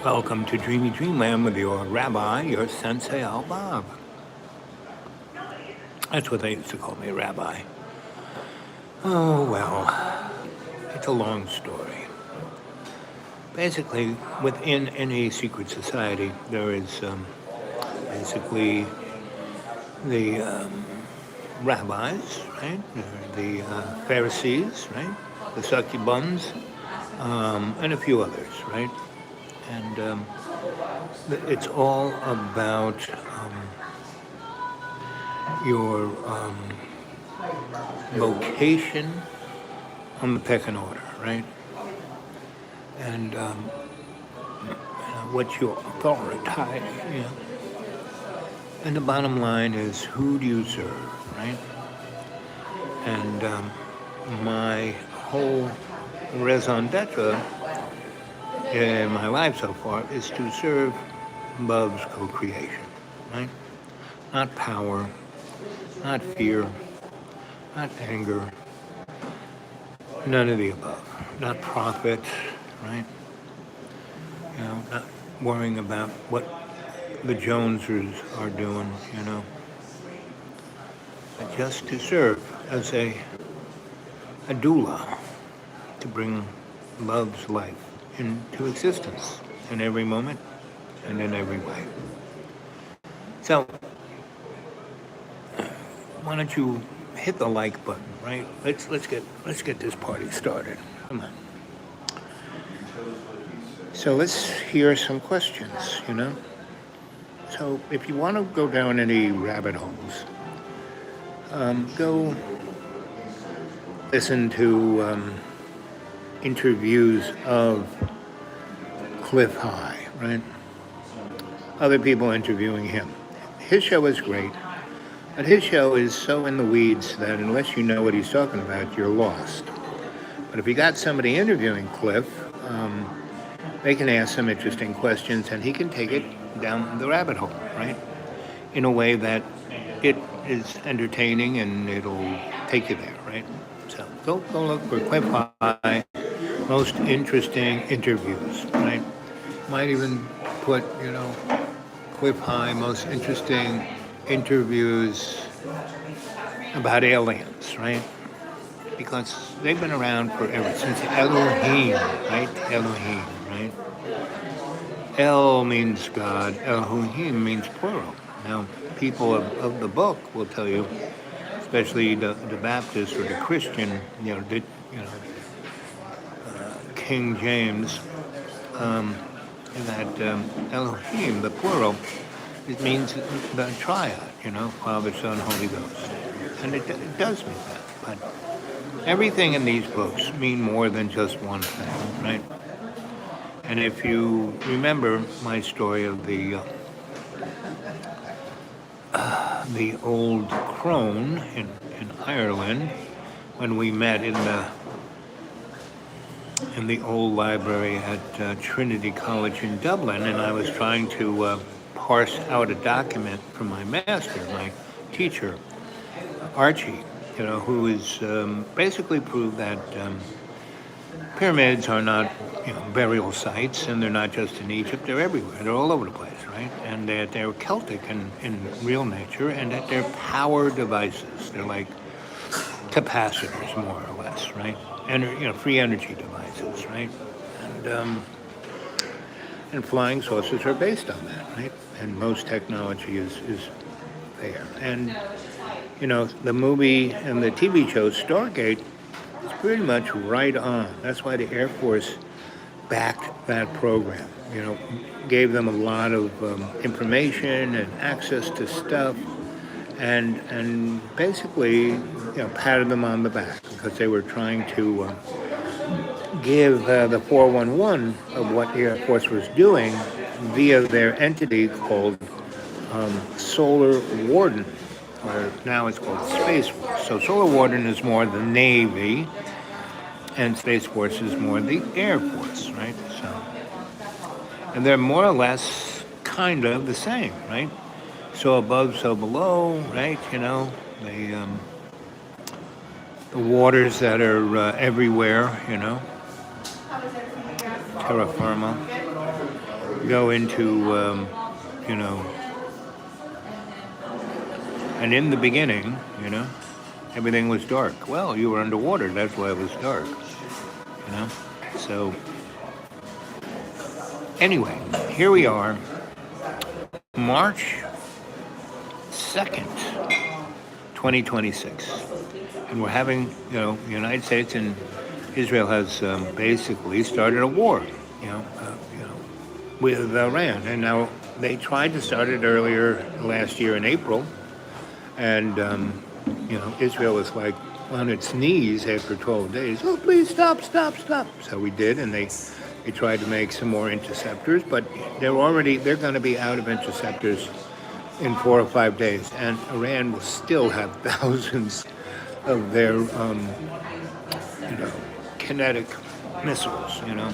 Welcome to Dreamy Dreamland with your rabbi, your Sensie Owl Bob. That's what they used to call me, Rabbi. Oh, well, it's a long story. Basically, within any secret society, there is basically the rabbis, right? The Pharisees, right? The succubans, and a few others, right? And it's all about your location on the pecking order, right? And what your authority, you know. And the bottom line is, who do you serve, right? And my whole raison d'etre in my life so far is to serve love's co-creation, right? Not power, not fear, not anger, none of the above. Not profit, right? Not worrying about what the Joneses are doing, but just to serve as a doula to bring love's life into existence in every moment and in every way. So, why don't you hit the like button, right? Let's get this party started. Come on. So let's hear some questions, So if you want to go down any rabbit holes, go listen to interviews of Cliff High, right? Other people interviewing him. His show is great, but his show is so in the weeds that unless you know what he's talking about, you're lost. But if you got somebody interviewing Cliff, they can ask some interesting questions and he can take it down the rabbit hole, right? In a way that it is entertaining and it'll take you there, right? So go look for Cliff High, most interesting interviews, right? Might even put, Cliff High, most interesting interviews about aliens, right? Because they've been around forever, since Elohim, right? Elohim, right? El means God, Elohim means plural. Now, people of the book will tell you, especially the Baptist or the Christian, King James, that Elohim, the plural, it means the triad, Father, Son, Holy Ghost. And it does mean that. But everything in these books mean more than just one thing, right? And if you remember my story of the old crone in Ireland, when we met in the old library at Trinity College in Dublin, and I was trying to parse out a document from my master, my teacher, Archie, who is basically proved that pyramids are not, burial sites, and they're not just in Egypt, they're everywhere. They're all over the place, right? And that they're Celtic in real nature, and that they're power devices. They're like capacitors, more or less, right? And, free energy devices, right? And flying saucers are based on that, right? And most technology is there. And, the movie and the TV show Stargate is pretty much right on. That's why the Air Force backed that program, gave them a lot of information and access to stuff, and basically, patted them on the back because they were trying to give the 411 of what the Air Force was doing via their entity called Solar Warden, or now it's called Space Force. So Solar Warden is more the Navy, and Space Force is more the Air Force, right? So, and they're more or less kind of the same, right? So above, so below, right? The waters that are everywhere, terra firma. go into, you know, and in the beginning, you know, everything was dark. Well, you were underwater, that's why it was dark, you know. So, anyway, here we are, March 2nd, 2026. And we're having, you know, the United States and Israel has basically started a war, you know, with Iran. And now they tried to start it earlier last year in April. And, you know, Israel was like on its knees after 12 days. Oh, please stop, stop, stop. So we did, and they tried to make some more interceptors, but they're going to be out of interceptors in 4 or 5 days. And Iran will still have thousands of their, you know, kinetic missiles, you know,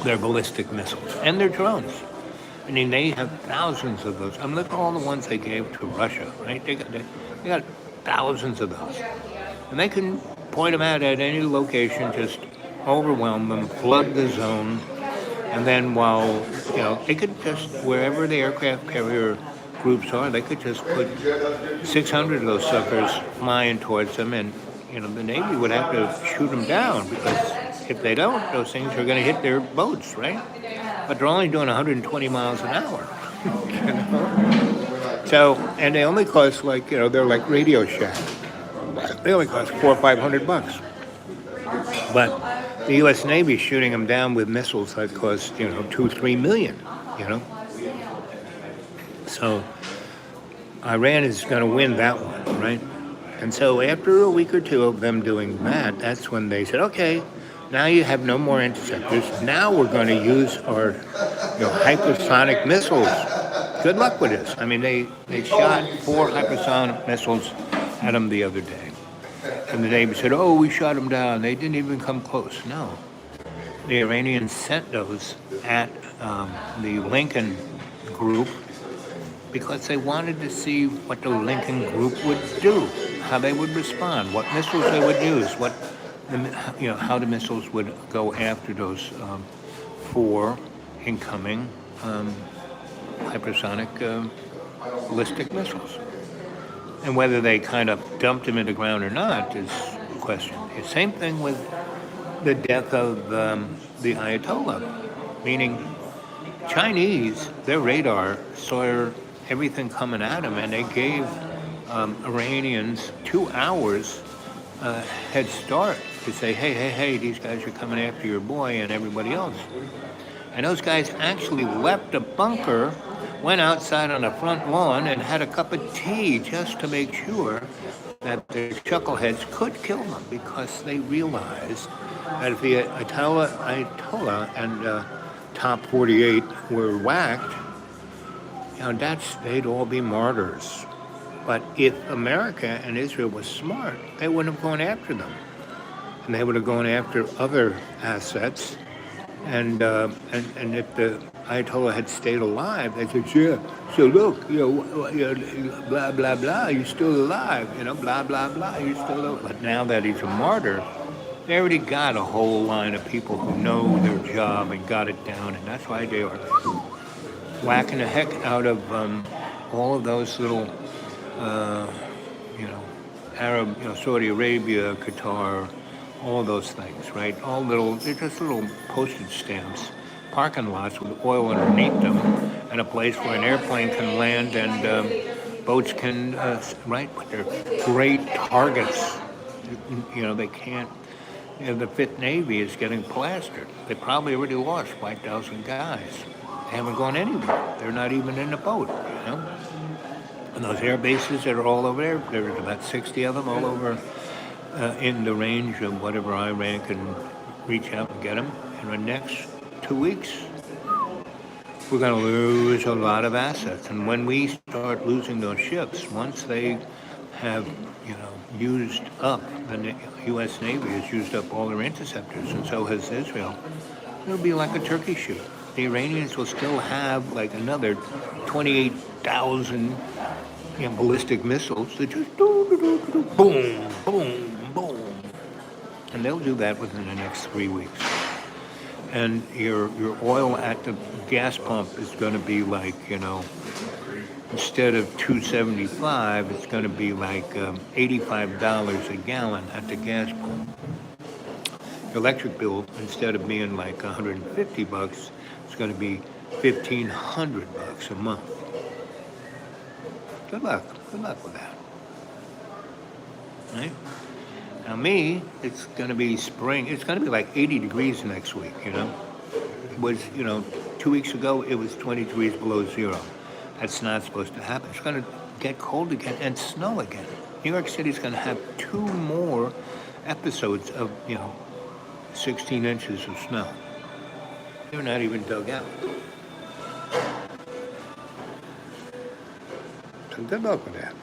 their ballistic missiles, and their drones. I mean, they have thousands of those. I mean, look at all the ones they gave to Russia, right? They got thousands of those. And they can point them out at any location, just overwhelm them, flood the zone, and then while, you know, they could just, wherever the aircraft carrier groups are, they could just put 600 of those suckers flying towards them, and, you know, the Navy would have to shoot them down, because if they don't, those things are going to hit their boats, right? But they're only doing 120 miles an hour. You know? So, and they only cost, like, you know, they're like Radio Shack. They only cost $400 or $500. But the U.S. Navy is shooting them down with missiles that cost, you know, $2-3 million. You know. So Iran is going to win that one, right? And so after a week or two of them doing that, that's when they said, okay, now you have no more interceptors. Now we're going to use our, you know, hypersonic missiles. Good luck with this. I mean, they shot 4 hypersonic missiles at them the other day. And the Navy said, oh, we shot them down. They didn't even come close. No. The Iranians sent those at the Lincoln group because they wanted to see what the Lincoln group would do, how they would respond, what missiles they would use, what, you know, how the missiles would go after those 4 incoming hypersonic ballistic missiles. And whether they kind of dumped them in the ground or not is the question. The same thing with the death of the Ayatollah, meaning Chinese, their radar saw everything coming at them, and they gave Iranians 2 hours head start to say, hey, these guys are coming after your boy and everybody else. And those guys actually left a bunker, went outside on the front lawn and had a cup of tea just to make sure that the chuckleheads could kill them, because they realized that if the Ayatollah and Top 48 were whacked, you know, they'd all be martyrs. But if America and Israel was smart, they wouldn't have gone after them. And they would have gone after other assets. And if the Ayatollah had stayed alive, they said, yeah, so look, you know, blah, blah, blah, you're still alive, you know, blah, blah, blah, you're still alive. But now that he's a martyr, they already got a whole line of people who know their job and got it down, and that's why they are whacking the heck out of all of those little, you know, Arab, you know, Saudi Arabia, Qatar, all those things, right? All little, they're just little postage stamps, parking lots with oil underneath them, and a place where an airplane can land and boats can, right? But they're great targets. You know, they can't, you know, the Fifth Navy is getting plastered. They probably already lost 5,000 guys. They haven't gone anywhere. They're not even in the boat, you know? And those air bases that are all over there, there's about 60 of them all over in the range of whatever Iran can reach out and get them. In the next 2 weeks, we're going to lose a lot of assets. And when we start losing those ships, once they have, you know, used up, the U.S. Navy has used up all their interceptors, and so has Israel, it'll be like a turkey shoot. The Iranians will still have like another 28,000 ballistic missiles that just boom, boom, boom. And they'll do that within the next 3 weeks. and your oil at the gas pump is going to be like, instead of $2.75, it's going to be like $85 a gallon at the gas pump. Your electric bill, instead of being like $150, it's going to be $1,500 a month. Good luck with that. Right? Now me, it's going to be spring. It's going to be like 80 degrees next week, It was, 2 weeks ago, it was 20 degrees below zero. That's not supposed to happen. It's going to get cold again and snow again. New York City's going to have 2 more episodes of, 16 inches of snow. They're not even dug out. So good luck with that.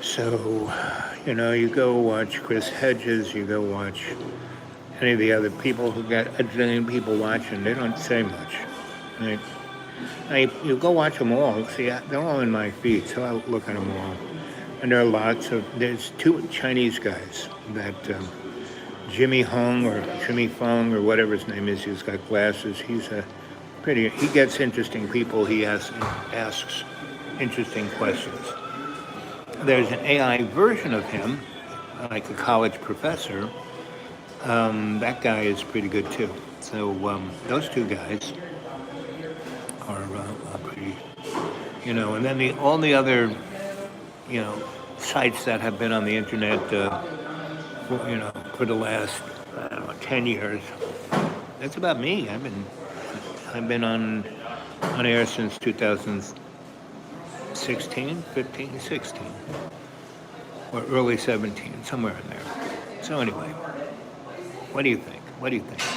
So, you go watch Chris Hedges, you go watch any of the other people who got a zillion people watching. They don't say much. Right? You go watch them all. See, they're all in my feed, so I'll look at them all. And there are there's 2 Chinese guys that Jimmy Fung or whatever his name is, he's got glasses. He gets interesting people. He asks interesting questions. There's an AI version of him, like a college professor. That guy is pretty good too. So those 2 guys are pretty, and then all the other, sites that have been on the internet, for the last, 10 years. That's about me. I've been on air since 2016, 15, 16, or early 17, somewhere in there. So anyway, what do you think?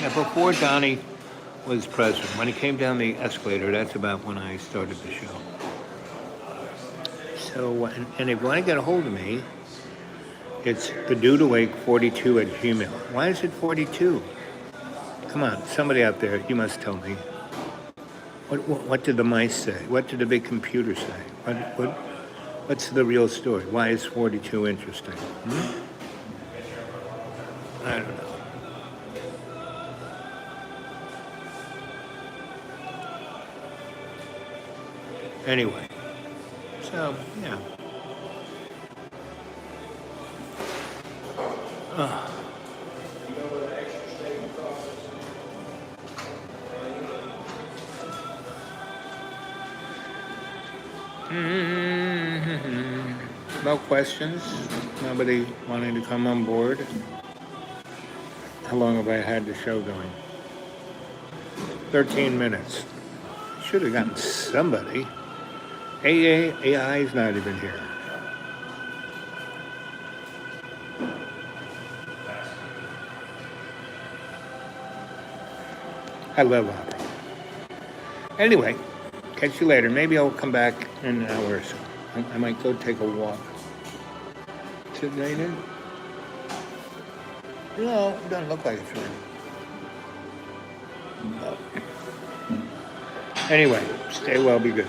Now, before Donnie was president, when he came down the escalator, that's about when I started the show. So, and if you want to get a hold of me, it's thedudeawake42@gmail. Why is it 42? Come on, somebody out there, you must tell me. What did the mice say? What did the big computer say? What's the real story? Why is 42 interesting? I don't know. Anyway, so, yeah. No questions? Nobody wanting to come on board? How long have I had the show going? 13 minutes. Should have gotten somebody. AI is not even here. I love opera. Anyway, catch you later. Maybe I'll come back in an hour or so. I might go take a walk. Is it raining? No, it doesn't look like it's raining. No. Anyway, stay well, be good.